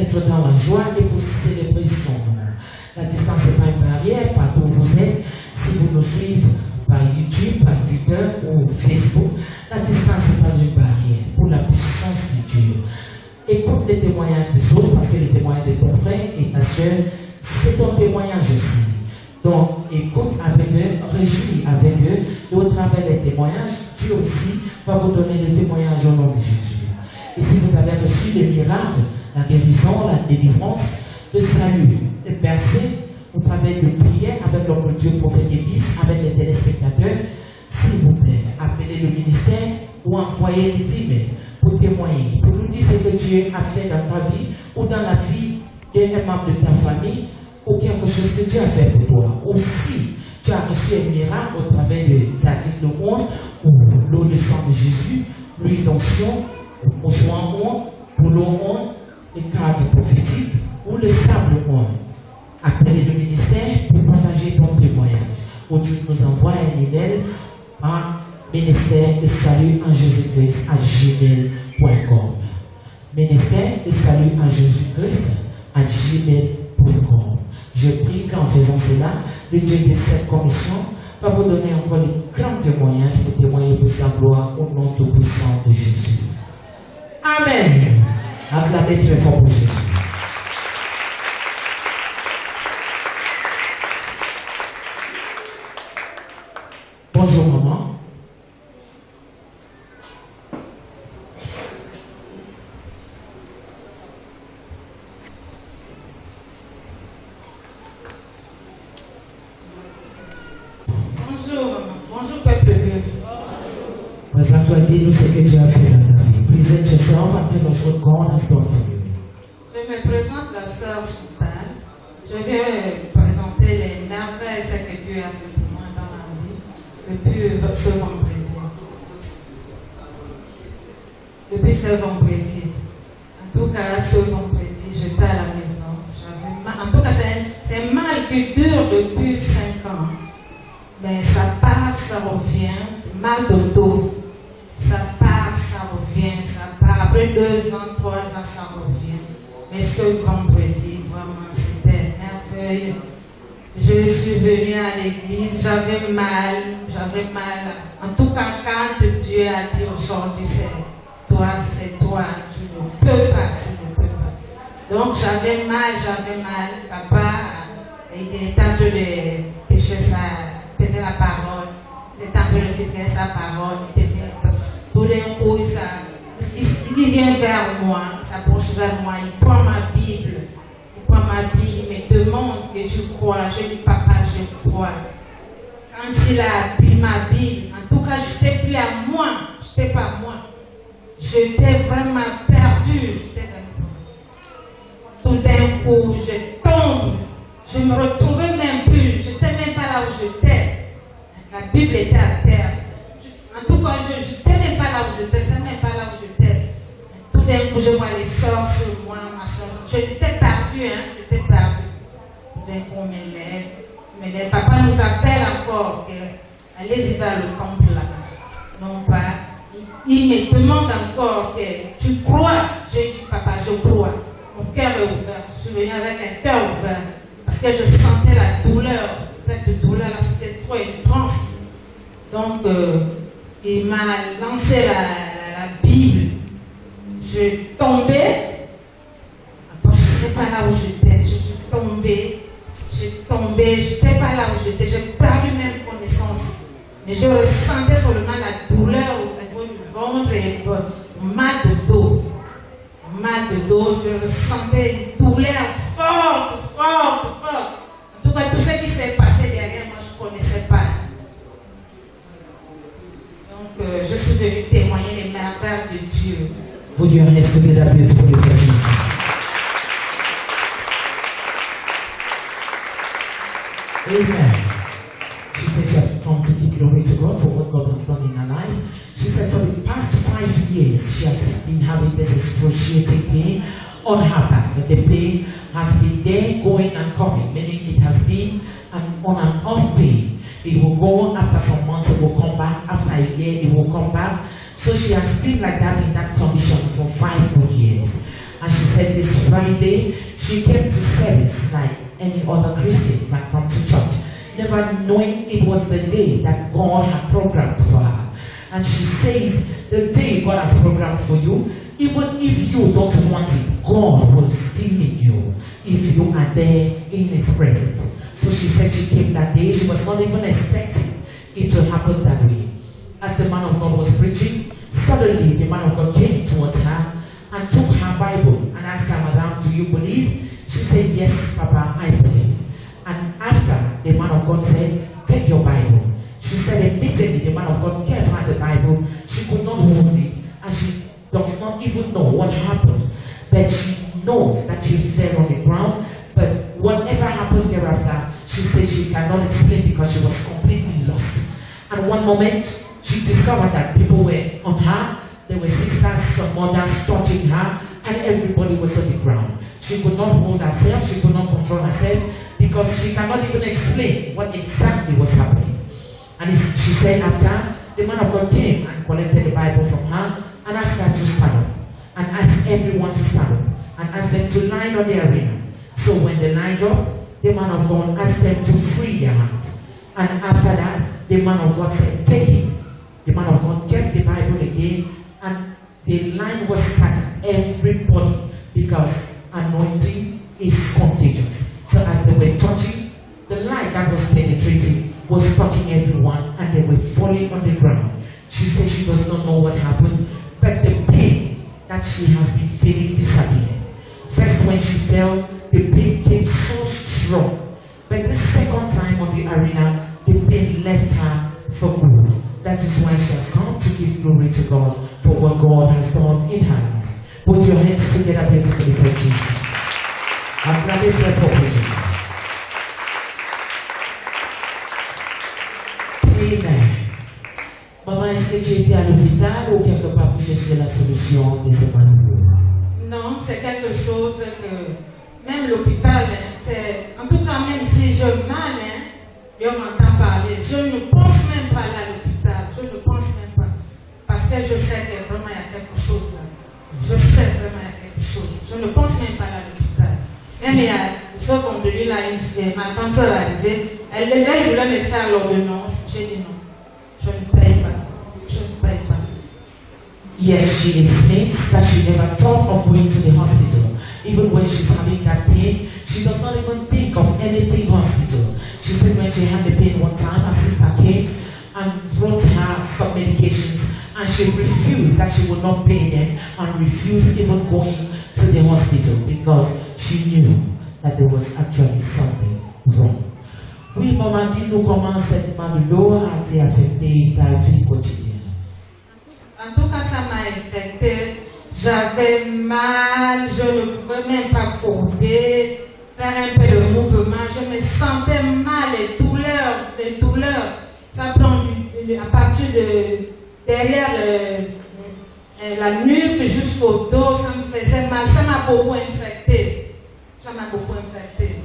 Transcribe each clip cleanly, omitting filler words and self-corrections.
être dans la joie et pour célébrer son nom. La distance n'est pas une barrière, partout où vous êtes. Si vous nous suivez par YouTube, par Twitter ou Facebook, la distance n'est pas une barrière pour la puissance de Dieu. Écoute les témoignages des autres, parce que les témoignages de ton frère et ta soeur, c'est ton témoignage aussi. Donc, écoute avec eux, réjouis avec eux, et au travers des témoignages, Dieu aussi va vous donner le témoignage au nom de Jésus. Et si vous avez reçu les miracles, la guérison, la délivrance, le salut, le percées, au travers de prières avec l'homme de Dieu, prophète Élis, avec les téléspectateurs, s'il vous plaît, appelez le ministère ou envoyez des emails pour témoigner, pour nous dire ce que Dieu a fait dans ta vie ou dans la vie d'un membre de ta famille ou quelque chose que Dieu a fait pour toi. Ou si tu as reçu un miracle au travers des articles 11 ou l'eau de sang de Jésus, l'huile d'onction, le mouchoir 11, pour l'eau 11, les cartes prophétiques ou le sable 11. Appelez le ministère pour partager ton témoignage. Ou Dieu nous envoie un email à ministère de salut en Jésus-Christ à gmail.com. Ministère de salut en Jésus-Christ à gmail.com. Je prie qu'en faisant cela, le Dieu de cette commission va vous donner encore de grands témoignages pour témoigner pour sa gloire au nom tout-puissant de Jésus. Amen. Acclamez très fort pour Jésus. Bonjour maman. Bonjour maman. Bonjour peuple de Dieu. Présente-toi, dis-nous ce que Dieu a fait dans ta vie. Present yourself and tell us what God has done for you. Je me présente la sœur Chantal. Je vais présenter les merveilles, ce que Dieu a fait pour moi dans ma vie depuis ce vendredi. Depuis ce vendredi. En tout cas, ce vendredi, j'étais à la maison. En tout cas, c'est un mal qui dure depuis 5 ans. Mais ça part, ça revient. Mal de dos. Ça part, ça revient. Ça part. Après 2 ans, 3 ans, ça revient. Mais ce vendredi, vraiment, c'était merveilleux. Je suis venue à l'église, j'avais mal. En tout cas, quand Dieu a dit aujourd'hui, c'est toi, tu ne peux pas. Donc j'avais mal. Papa, il était en train de pécher péter la parole. J'étais en train de péter sa parole. Tout d'un coup, il vient vers moi, il s'approche vers moi, il prend ma Bible, il me demande que je crois. Je dis, papa, je crois. Quand il a pris ma Bible, en tout cas, je n'étais plus à moi, je n'étais pas moi. J'étais vraiment perdue. Tout d'un coup, je tombe, je ne me retrouvais même plus, je n'étais même pas là où j'étais. La Bible était à terre. En tout cas, je n'étais même pas là où j'étais, je n'étais même pas là où j'étais. Tout d'un coup, je vois les sorts sur moi, ma soeur. J'étais perdue, j'étais perdue. Tout d'un coup, on me lève. Papa nous appelle encore, allez-y vers le temple là-bas. Non pas. Il me demande encore que tu crois. Je dis, papa, je crois. Mon cœur est ouvert. Je suis venue avec un cœur ouvert. Parce que je sentais la douleur. Cette douleur-là, c'était trop intense. Donc, il m'a lancé la Bible. Je tombais. Après, je ne sais pas là où j'étais. Je suis tombée. Je n'étais pas là où j'étais. J'ai perdu même connaissance. Mais je ressentais seulement la douleur au niveau du ventre et mal de dos. Je ressentais une douleur forte. En tout cas, tout ce qui s'est passé derrière moi, je ne connaissais pas. Donc, je suis venue témoigner les merveilles de Dieu. Would you honest to get up beautiful Jesus? Amen. She said she has come to give glory to God for what God has done in her life. She said for the past 5 years, she has been having this excruciating pain on her back. The pain has been there, going and coming, meaning it has been an on and off pain. It will go after some months, it will come back. After a year, it will come back. So she has been like that in that condition for 5 good years. And she said this Friday, she came to service like any other Christian that come to church, never knowing it was the day that God had programmed for her. And she says, the day God has programmed for you, even if you don't want it, God will still meet you if you are there in His presence. So she said she came that day. She was not even expecting it to happen that way. As the man of God was preaching, suddenly the man of God came towards her and took her Bible and asked her, Madam, do you believe? She said, yes, Papa, I believe. And after, the man of God said, take your Bible. She said immediately the man of God gave her the Bible. She could not hold it, and she does not even know what happened. But she knows that she fell on the ground. But whatever happened thereafter, she said she cannot explain because she was completely lost. And one moment, she discovered that people were on her. There were sisters, some mothers touching her, and everybody was on the ground. She could not hold herself. She could not control herself because she cannot even explain what exactly was happening. And she said after, the man of God came and collected the Bible from her and asked her to stand up, and asked everyone to stand up, and asked them to line on the arena. So when they lined up, the man of God asked them to free their hand. And after that, the man of God said, take it. The man of God gave the Bible again, and the line was scattered, everybody, because anointing is contagious. So as they were touching, the light that was penetrating was touching everyone, and they were falling on the ground. She said she does not know what happened, but the pain that she has been feeling disappeared. First, when she fell, the pain came so strong, but the second time on the arena, the pain left her for good. That is why she has come to give glory to God for what God has done in her life. Put your hands together beautifully for Jesus. I'm glad you pray for Jesus. Amen. Maman, est-ce que tu étais à l'hôpital ou quelque part pour chercher la solution de ce malheureux? Non, c'est quelque chose que même l'hôpital, c'est en tout cas même si j'ai mal, et on m'entend parler, je ne pense même pas aller à l'hôpital, je ne pense même pas, parce que je sais que vraiment il y a quelque chose là. Je sais vraiment il y a quelque chose. Je ne pense même pas aller à l'hôpital. Même il y a ce qu'on me dit là, ma tante est arrivée, elle voulait me faire l'ordonnance. J'ai dit non, je ne paye pas. Je ne paye pas. Yes, she explains that she never thought of going to the hospital. Even when she's having that pain, she does not even think of anything hospital. She said when she had the pain one time, her sister came and brought her some medications, and she refused that she would not pay them, and refused even going to the hospital because she knew that there was actually something wrong. Oui, maman, dis-nous comment cette maladie a été affectée ta vie quotidienne. En tout cas, ça m'a affecté. J'avais mal, je ne pouvais même pas courber, faire un peu de mouvement. Je me sentais mal, les douleurs. Ça prend à partir de derrière la nuque jusqu'au dos, ça me faisait mal. Ça m'a beaucoup infecté. Ça m'a beaucoup infecté.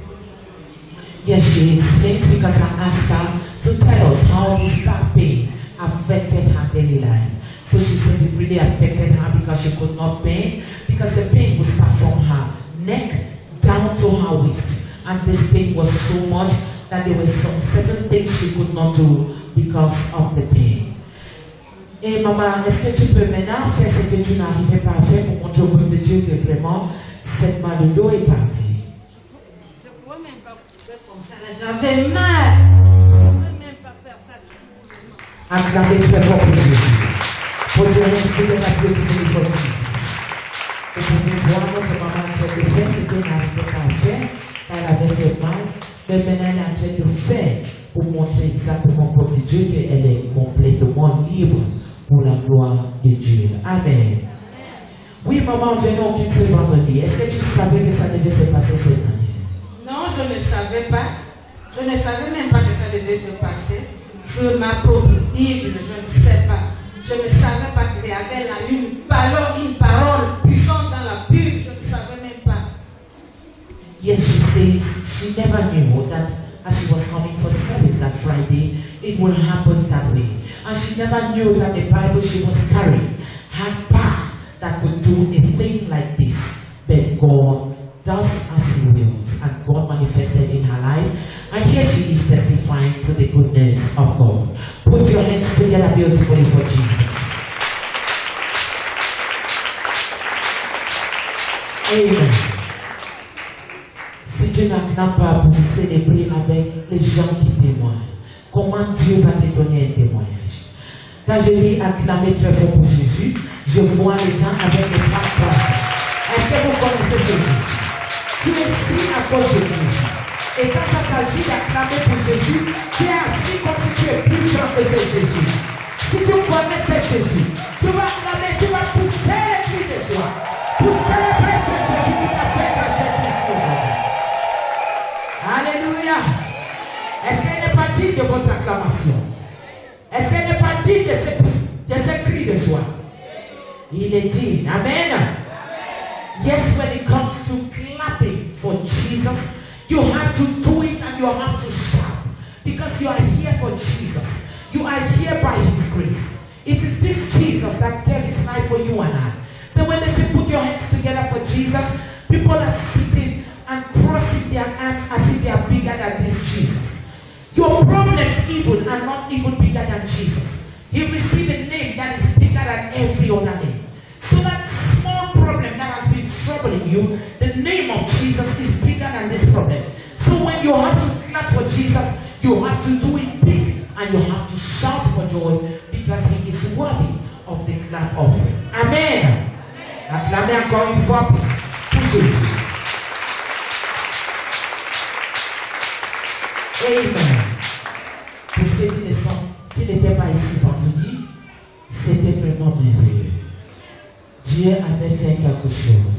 Yes, she explains because I asked her to tell us how this back pain affected her daily life. So she said it really affected her because she could not pain, because the pain would start from her neck down to her waist. And this pain was so much that there were some certain things she could not do because of the pain. Et maman, est-ce que tu peux maintenant faire ce que tu n'arrivais pas à faire pour montrer au peuple de Dieu que vraiment cette maladie est partie? J'avais mal. Je ne pouvais même pas faire ça. Acclamez très fort pour Jésus. Put your hands together beautifully for Jesus. Vous pouvez voir notre maman en train de faire ce qu'elle n'arrivait pas à faire. Elle avait fait mal, mais maintenant elle est en train de faire pour montrer exactement comme de Dieu qu'elle est complètement libre pour la gloire de Dieu. Amen. Oui, maman, venons quitter ce vendredi. Est-ce que tu savais que ça devait se passer cette année? Non, je ne savais pas. Je ne savais même pas que ça devait se passer. Sur ma propre Bible, je ne sais pas. Je ne savais pas qu'il y avait là une parole puissante dans la Bible. Je ne savais même pas. Yes, she says she never knew that as she was coming for service that Friday, it would happen that way. And she never knew that the Bible she was carrying had power that could do a thing like this. but God does as He wills, and God manifested in her life, and here she is testifying to the goodness of God. Put your hands together beautifully for Jesus. Amen. Si tu n'acclames pas pour célébrer avec les gens qui témoignent, comment Dieu va te donner un témoignage? Quand je lis acclamer très fort pour Jésus, je vois les gens avec les bras croisés. Est-ce que vous connaissez ce Jésus? Tu es ici à cause de Jésus. Et quand ça s'agit d'acclamer pour Jésus, tu es assis comme si tu es plus grand que ce Jésus. Si tu connais ce Jésus, tu vas acclamer, tu vas pousser les cris de joie. Pour célébrer ce Jésus qui t'a fait grâce à Christ aujourd'hui. Alléluia. Est-ce qu'elle n'est pas digne de votre acclamation? Est-ce qu'elle n'est pas digne de ces cris de joie? Il est digne. Amen. Yes, when it comes to clapping for Jesus, you have to do it and you have to shout. Because you are here for Jesus. You are here by His grace. It is this Jesus that gave His life for you and I. But when they say put your hands together for Jesus, people are sitting and crossing their hands as if they are bigger than this Jesus. Your problems even are not even bigger than Jesus. He received a name that is bigger than every other name. So that small problem that has been troubling you, the name of Jesus is bigger than this problem. So when you have to clap for Jesus, you have to do it big and you have to shout for joy because He is worthy of the clap offering. Amen. Acclamez encore une fois pour Jésus. Amen. Pour ceux qui n'étaient pas ici vendredi, c'était vraiment merveilleux. Dieu avait fait quelque chose.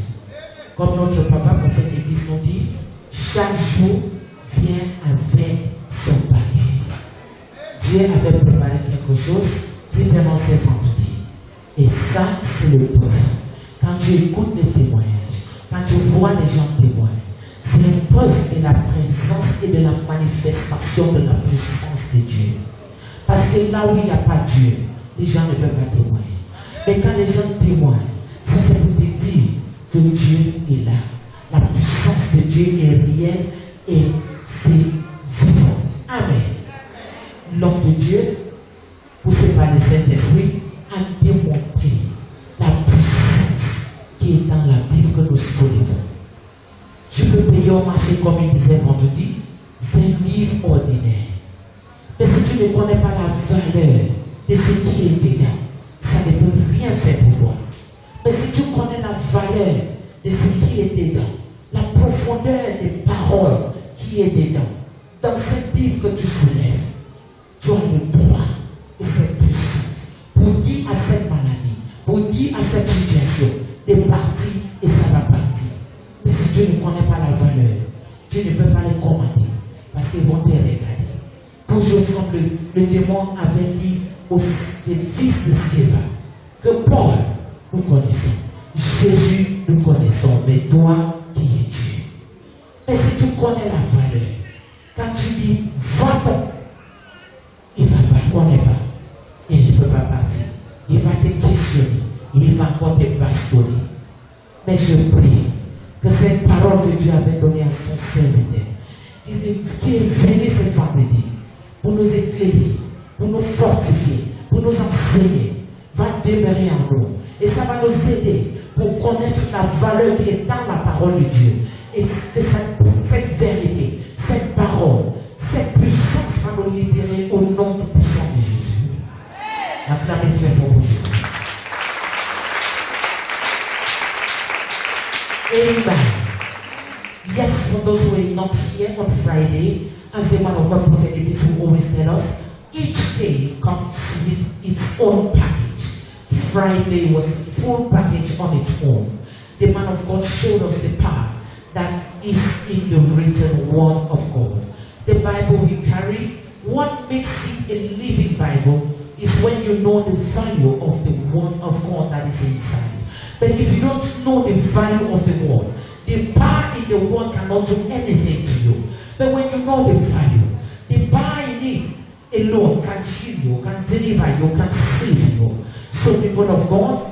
Comme notre papa, prophète Église, nous dit, chaque jour vient avec son paquet. Dieu avait préparé quelque chose différent ce vendredi. Et ça, c'est le preuve. Quand tu écoutes les témoignages, quand tu vois les gens témoigner, c'est une preuve de la présence et de la manifestation de la puissance de Dieu. Parce que là où il n'y a pas Dieu, les gens ne peuvent pas témoigner. Mais quand les gens témoignent, ça c'est pour te dire que Dieu est là. La puissance de Dieu est réelle et c'est vivant. Amen. L'homme de Dieu, poussé par le Saint-Esprit, a démontré la puissance qui est dans la Bible que nous soulevons. Je peux payer au marché comme il disait vendredi, c'est un livre ordinaire. Mais si tu ne connais pas la valeur de ce qui est dedans, ça ne peut rien faire pour toi. Mais si tu connais la valeur de ce qui est dedans, la profondeur des paroles qui est dedans, dans cette Bible que tu soulèves, tu as le droit et cette puissance pour dire à cette maladie, pour dire à cette situation, de partir et ça va partir. Mais si tu ne connais pas la valeur, tu ne peux pas les commander parce qu'ils vont te regarder. Toujours comme le démon avait dit aux fils de Sceva que Paul, nous connaissons, Jésus, nous connaissons, mais toi qui es Dieu. Mais si tu connais la valeur, quand tu dis va-t'en, il ne va pas, connaît pas, il ne peut pas partir. Il va te questionner, il va encore te bastonner. Mais je prie que cette parole que Dieu avait donnée à son serviteur, qui est venu ce vendredi, pour nous éclairer, pour nous fortifier, pour nous enseigner, va demeurer en nous. Et ça va nous aider pour connaître la valeur qui est dans la parole de Dieu. Et que cette vérité, cette parole, cette puissance va nous libérer au nom du puissant de Jésus. Acclamez très fort pour Jésus. Amen. Yes, for those who are not here on Friday, as the man of God, Prophet Ibis, who always tell us, each day comes with its own package. Friday was a full package on its own. The man of God showed us the power that is in the written word of God. The Bible we carry, what makes it a living Bible is when you know the value of the word of God that is inside. But if you don't know the value of the word, the power in the word cannot do anything to you. But when you know the value, the power in it alone can heal you, can deliver you, can save you. So people of God,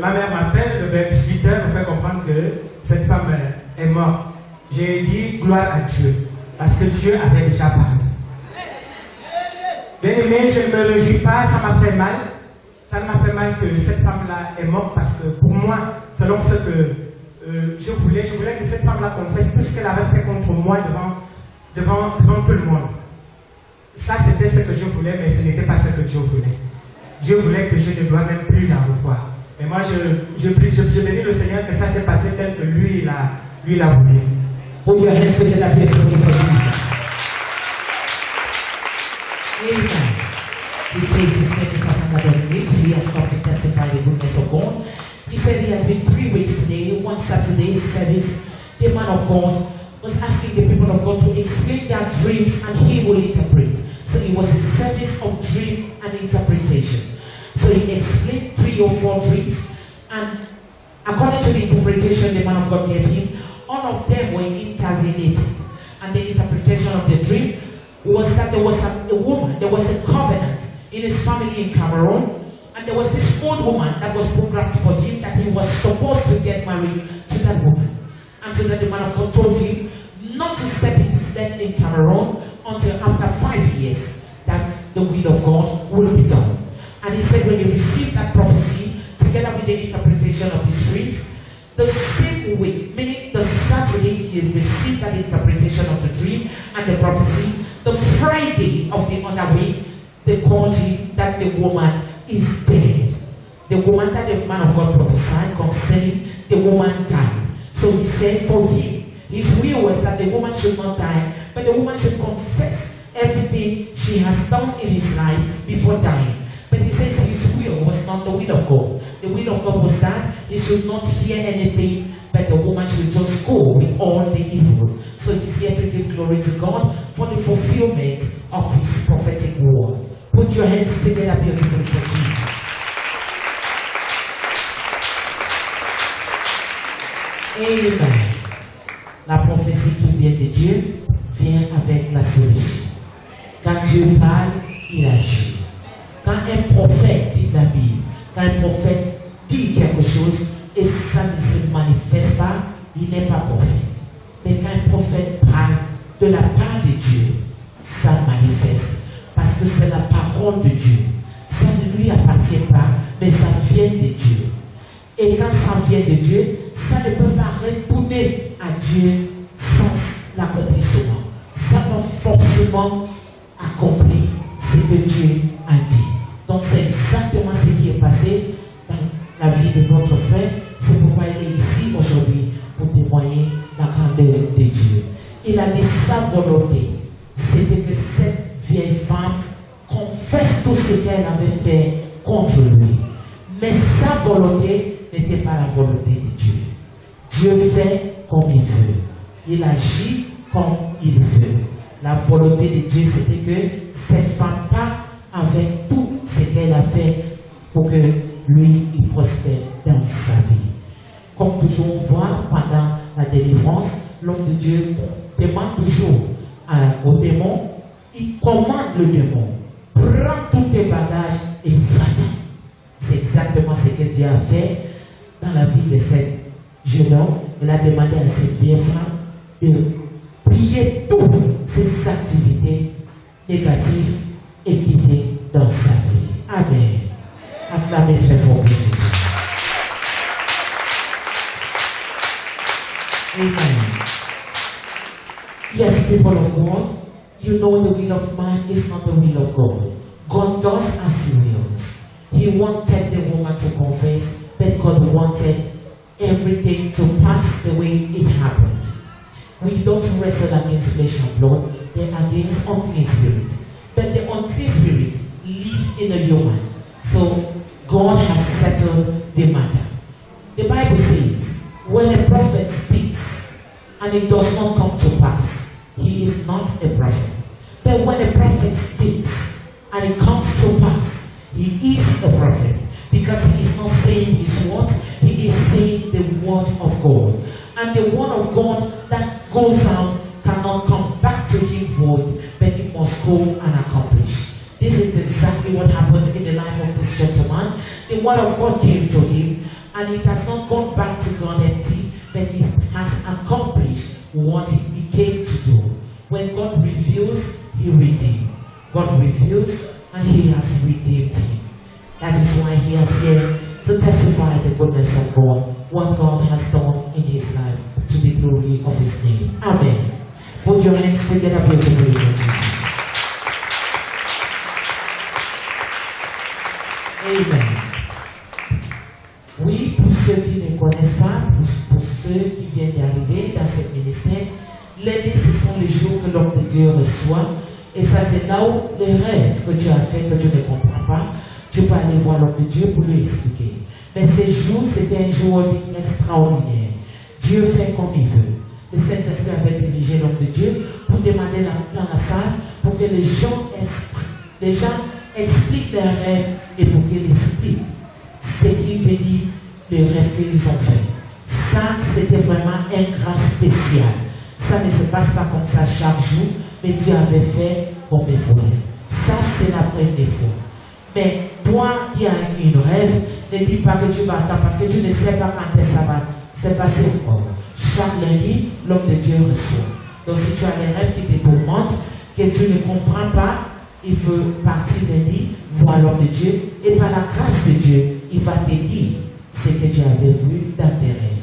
ma mère m'appelle, vers 18h, me fait comprendre que cette femme est morte. J'ai dit gloire à Dieu, parce que Dieu avait déjà parlé. Bien aimé, je ne me réjouis pas, ça m'a fait mal. Ça m'a fait mal que cette femme-là est morte, parce que pour moi, selon ce que je voulais que cette femme-là confesse tout ce qu'elle avait fait contre moi devant tout le monde. Ça, c'était ce que je voulais, mais ce n'était pas ce que Dieu voulait. Dieu voulait que je ne dois même plus la revoir. Et moi, je bénis le Seigneur que ça s'est passé tel que lui, il a voulu. Put your hands together, please, for Jesus. Amen. He says his name is Nathan Dominic. He has come to testify the goodness of God. He said he has been 3 weeks today, one Saturday service. The man of God was asking the people of God to explain their dreams and he will interpret. So it was a service of dream and interpretation. So he explained 3 or 4 dreams, and according to the interpretation the man of God gave him, all of them were interrelated. And the interpretation of the dream was that there was a woman, there was a covenant in his family in Cameroon, and there was this old woman that was programmed for him that he was supposed to get married to that woman. And so that the man of God told him not to step his step in Cameroon until after 5 years that the will of God will be done. And he said when he received that prophecy, together with the interpretation of his dreams, the same week, meaning the Saturday he received that interpretation of the dream and the prophecy, the Friday of the other week, they called him that the woman is dead. The woman that the man of God prophesied concerning, the woman died. So he said for him, his will was that the woman should not die, but the woman should confess everything she has done in his life before dying. But he says his will was not the will of God. The will of God was that he should not hear anything, but the woman should just go with all the evil. So he's here to give glory to God for the fulfillment of his prophetic word. Put your hands together, beautiful for Jesus. Amen. La prophétie qui vient de Dieu vient avec la solution. Quand Dieu parle, il agit. Quand un prophète dit la Bible, quand un prophète dit quelque chose et ça ne se manifeste pas, il n'est pas prophète. Mais quand un prophète parle de la part de Dieu, ça manifeste. Parce que c'est la parole de Dieu. Ça ne lui appartient pas, mais ça vient de Dieu. Et quand ça vient de Dieu, ça ne peut pas retourner à Dieu sans l'accomplissement. Ça va forcément accomplir ce que Dieu a dit. Donc c'est exactement ce qui est passé dans la vie de notre frère. C'est pourquoi il est ici aujourd'hui pour témoigner la grandeur de Dieu. Il a dit sa volonté, c'était que cette vieille femme confesse tout ce qu'elle avait fait contre lui. Mais sa volonté n'était pas la volonté de Dieu. Dieu fait comme il veut. Il agit comme il veut. La volonté de Dieu, c'était que cette femme part avec tout ce qu'elle a fait pour que lui, il prospère dans sa vie. Comme toujours, on voit pendant la délivrance, l'homme de Dieu demande toujours au démon, il commande le démon, prends tous tes bagages et va-t'en. C'est exactement ce que Dieu a fait dans la vie de cette jeune homme. Il a demandé à cette vieille femme de plier toutes ses activités négatives et quitter dans sa vie. Amen. Acclamez très fort pour Jésus. Amen. Yes, people of God, you know the will of man is not the will of God. God does as he wills. He wanted the woman to confess, but God wanted everything to pass the way it happened. We don't wrestle against flesh and blood, but against unclean spirit. But the unclean spirit lives in a human. So God has settled the matter. The Bible says, when a prophet speaks and it does not come to pass, he is not a prophet. But when a prophet speaks and it comes to pass, he is a prophet, because he is not saying his word, he is saying the word of God. And the word of God that goes out cannot come back to him void, but it must go and accomplish. This is exactly what happened in the life of this gentleman. The word of God came to him, and it has not gone back to God empty, but it has accomplished what he came to do. When God reveals, he redeems. God reveals, and he has redeemed him. That is why he is here to testify the goodness of God, what God has done in his life, to the glory of his name. Amen. Put your hands together, beautifully, Jesus. Amen. Oui, pour ceux qui ne connaissent pas, pour ceux qui viennent d'arriver dans ce ministère, lundi, ce sont les jours que l'homme de Dieu reçoit. Et ça, c'est là où les rêves que tu as fait, que tu ne comprends pas, tu peux aller voir l'homme de Dieu pour lui expliquer. Mais ces jours, c'était un jour extraordinaire. Dieu fait comme il veut. Le Saint-Esprit avait dirigé l'homme de Dieu pour demander dans la salle, pour que les gens expliquent leurs rêves et pour qu'ils expliquent ce qui veut dire les rêves qu'ils ont fait. Ça, c'était vraiment un grâce spécial. Ça ne se passe pas comme ça chaque jour, mais Dieu avait fait comme il voulait. Ça, c'est la première fois. Mais toi qui as une rêve, ne dis pas que tu vas attendre parce que tu ne sais pas quand ça va se passer encore. Chaque lundi, l'homme de Dieu reçoit. Donc si tu as des rêves qui te tourmentent, que tu ne comprends pas, il faut partir d'un lit, voir l'homme de Dieu, et par la grâce de Dieu, il va te dire ce que tu avais vu dans tes rêves.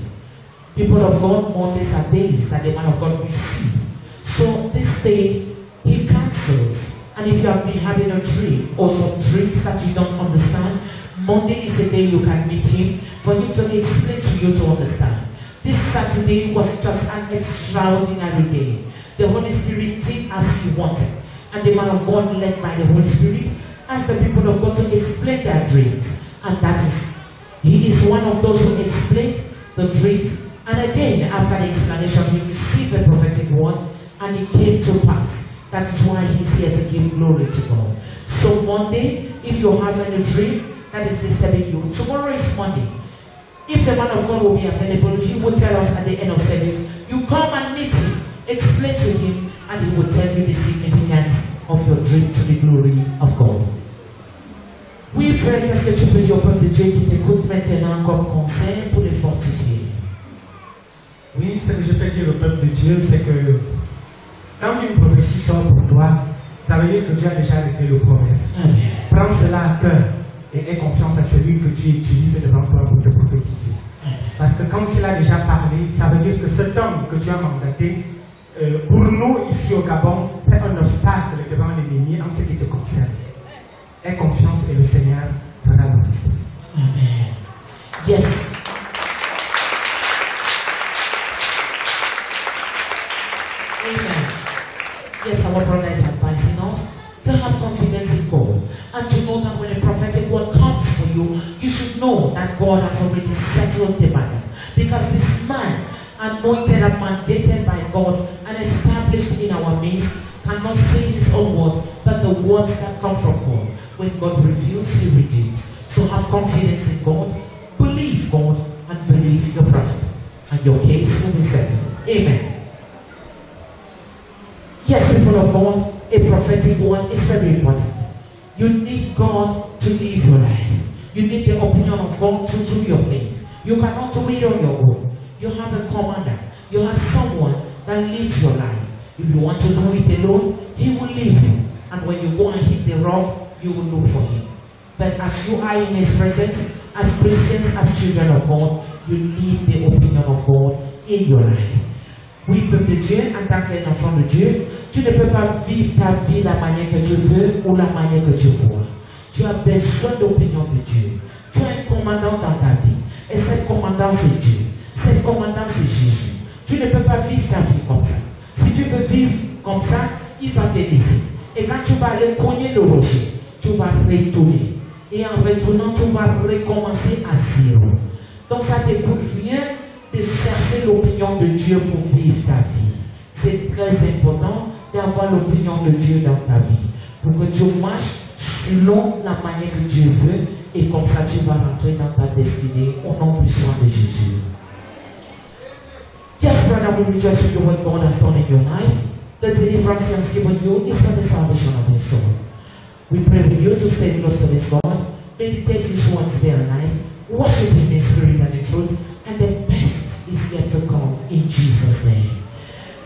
People of God, on this days that the man of God received. So this day, he cancels. And if you have been having a dream or some dreams that you don't understand, Monday is the day you can meet him for him to explain to you to understand. This Saturday was just an extraordinary day. The Holy Spirit did as he wanted. And the man of God, led by the Holy Spirit, asked the people of God to explain their dreams. And that is, he is one of those who explained the dreams. And again, after the explanation, he received a prophetic word and it came to pass. That is why he's here to give glory to God. So Monday, if you have any dream that is disturbing you, tomorrow is Monday. If the man of God will be available, he will tell us at the end of service, you come and meet him, explain to him, and he will tell you the significance of your dream to the glory of God. Oui, frère, qu'est-ce que tu peux dire au peuple de Dieu qui t'écoute maintenant comme conseil pour les fortifier? Oui, ce que je peux dire au peuple de Dieu, c'est que quand une prophétie sort pour toi, ça veut dire que Dieu a déjà réglé le problème. Amen. Prends cela à cœur et aie confiance à celui que tu utilises devant toi pour te prophétiser. Parce que quand il a déjà parlé, ça veut dire que cet homme que tu as mandaté, pour nous ici au Gabon, c'est un obstacle devant l'ennemi en ce qui te concerne. Aie confiance et le Seigneur fera le reste. Amen. Yes. Amen. Yes, our brother is advising us to have confidence in God and to know that when a prophetic word comes for you, you should know that God has already settled the matter. Because this man, anointed and mandated by God and established in our midst, cannot say his own words, but the words that come from God. When God reveals, he redeems. So have confidence in God, believe God, and believe your prophet, and your case will be settled. Amen. Yes, people of God, a prophetic word is very important. You need God to live your life. You need the opinion of God to do your things. You cannot do it on your own. You have a commander. You have someone that leads your life. If you want to do it alone, he will leave you. And when you go and hit the rock, you will look for him. But as you are in his presence, as Christians, as children of God, you need the opinion of God in your life. Oui, peuple de Dieu, en tant qu'un enfant de Dieu, tu ne peux pas vivre ta vie de la manière que tu veux ou la manière que tu vois. Tu as besoin d'opinion de Dieu. Tu as un commandant dans ta vie. Et cet commandant, c'est Dieu. Cet commandant, c'est Jésus. Tu ne peux pas vivre ta vie comme ça. Si tu veux vivre comme ça, il va te laisser. Et quand tu vas aller cogner le rocher, tu vas retourner. Et en retournant, tu vas recommencer à zéro. Donc ça ne te coûte rien de chercher l'opinion de Dieu pour vivre ta vie. C'est très important d'avoir l'opinion de Dieu dans ta vie. Pour que tu marches selon la manière que Dieu veut. Et comme ça, tu vas rentrer dans ta destinée au nom puissant de Jésus. Yes, brother, we rejoice with you what God has done in your life. The deliverance He has given you is for the salvation of your soul. We pray with you to stay close to this God. Meditate His words day and night. worship Him in spirit and in truth, and the best is yet to come in Jesus' name.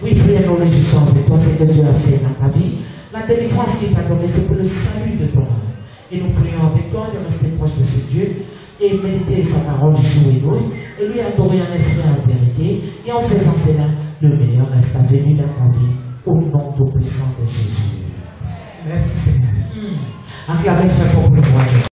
Oui, frère, nous réjouissons avec toi, c'est que Dieu a fait dans ta vie. La délivrance qu'il t'a donnée, c'est pour le salut de ton âme. Et nous prions avec toi de rester proche de ce Dieu et méditer sa parole jour et nuit, et lui adorer en esprit et en vérité, et en faisant cela, le meilleur reste à venir dans ta vie, au nom tout-puissant de Jésus. Merci Seigneur. Acclamez très fort pour le royaume.